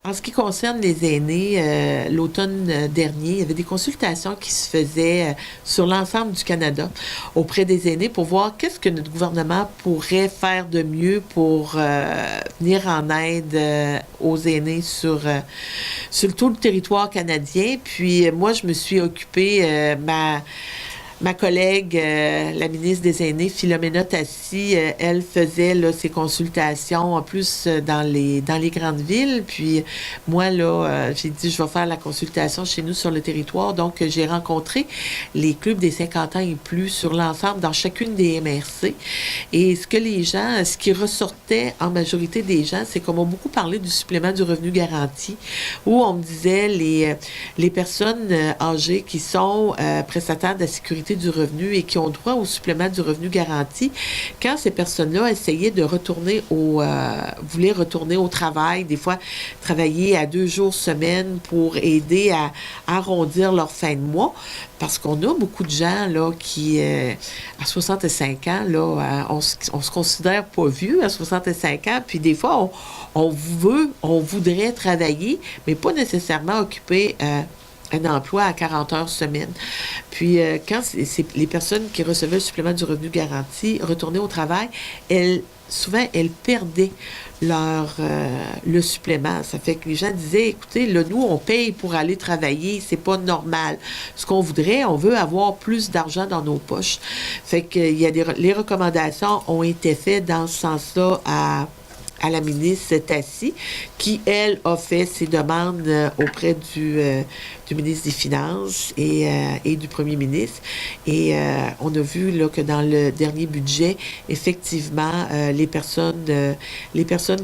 En ce qui concerne les aînés, l'automne dernier, il y avait des consultations qui se faisaient sur l'ensemble du Canada auprès des aînés pour voir qu'est-ce que notre gouvernement pourrait faire de mieux pour venir en aide aux aînés sur tout le territoire canadien. Puis moi, je me suis occupée, ma collègue, la ministre des Aînés, Philomena Tassi, elle faisait là, ses consultations en plus dans les grandes villes. Puis moi, là, j'ai dit, je vais faire la consultation chez nous sur le territoire. Donc, j'ai rencontré les clubs des 50 ans et plus sur l'ensemble, dans chacune des MRC. Et ce qui ressortait en majorité des gens, c'est qu'on m'a beaucoup parlé du supplément du revenu garanti, où on me disait les personnes âgées qui sont prestataires de la sécurité du revenu et qui ont droit au supplément du revenu garanti, quand ces personnes-là essayaient de voulaient retourner au travail, des fois travailler à 2 jours semaine pour aider à arrondir leur fin de mois, parce qu'on a beaucoup de gens là qui, à 65 ans, là, on se considère pas vieux à 65 ans, puis des fois, on voudrait travailler, mais pas nécessairement occuper un emploi à 40 heures semaine. Puis, quand c'est les personnes qui recevaient le supplément du revenu garanti retournaient au travail, souvent, elles perdaient le supplément. Ça fait que les gens disaient, écoutez, là, nous, on paye pour aller travailler, c'est pas normal. Ce qu'on voudrait, on veut avoir plus d'argent dans nos poches. Fait que les recommandations ont été faites dans ce sens-là à la ministre Tassi, qui, elle, a fait ses demandes auprès du ministre des Finances et du premier ministre. Et on a vu là, que dans le dernier budget, effectivement, les personnes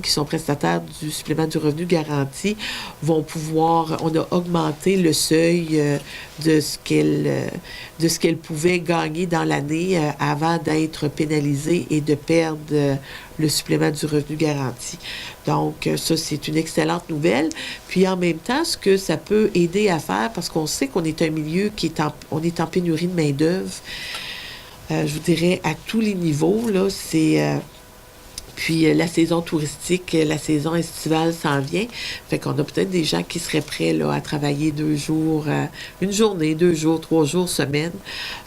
qui sont prestataires du supplément du revenu garanti vont pouvoir, on a augmenté le seuil de ce qu'elles pouvaient gagner dans l'année avant d'être pénalisées et de perdre le supplément du revenu garanti. Donc, ça, c'est une excellente nouvelle. Puis, en même temps, ce que ça peut aider à faire, parce qu'on sait qu'on est un milieu on est en pénurie de main-d'œuvre, je vous dirais, à tous les niveaux, là, puis la saison touristique, la saison estivale s'en vient. Fait qu'on a peut-être des gens qui seraient prêts là, à travailler 2 jours, une journée, 2 jours, 3 jours, semaine.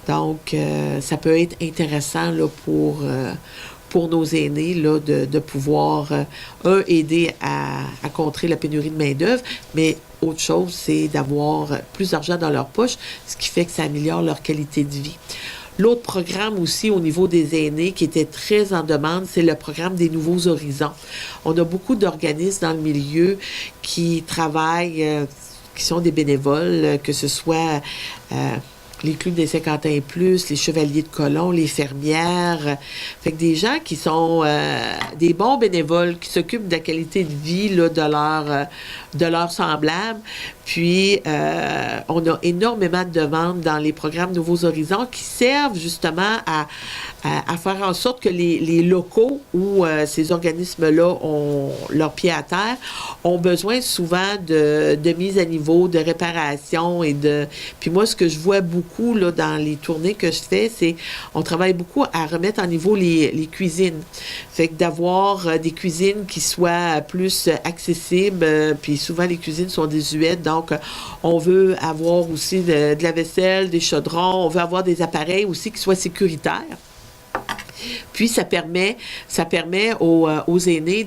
Donc, ça peut être intéressant là, pour nos aînés là, de pouvoir, aider à contrer la pénurie de main-d'œuvre, mais autre chose, c'est d'avoir plus d'argent dans leur poche, ce qui fait que ça améliore leur qualité de vie. L'autre programme aussi au niveau des aînés qui était très en demande, c'est le programme des Nouveaux Horizons. On a beaucoup d'organismes dans le milieu qui travaillent, qui sont des bénévoles, que ce soit les clubs des 50 ans et plus, les chevaliers de colon, les fermières. Fait que des gens qui sont des bons bénévoles, qui s'occupent de la qualité de vie là, de leurs semblables. Puis, on a énormément de demandes dans les programmes Nouveaux Horizons qui servent justement à faire en sorte que les locaux où ces organismes-là ont leur pied à terre ont besoin souvent de mise à niveau, de réparation Puis moi, ce que je vois beaucoup là, dans les tournées que je fais, c'est on travaille beaucoup à remettre en niveau les cuisines. Fait que d'avoir des cuisines qui soient plus accessibles, puis souvent les cuisines sont désuètes, donc on veut avoir aussi de la vaisselle, des chaudrons, on veut avoir des appareils aussi qui soient sécuritaires. Puis, ça permet aux aînés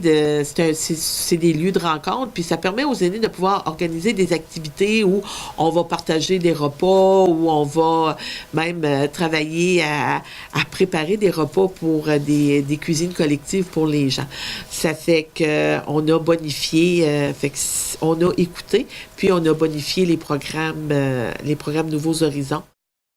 c'est des lieux de rencontre, puis ça permet aux aînés de pouvoir organiser des activités où on va partager des repas, où on va même travailler à préparer des repas pour des cuisines collectives pour les gens. Ça fait qu'on a bonifié, on a écouté, puis on a bonifié les programmes Nouveaux Horizons.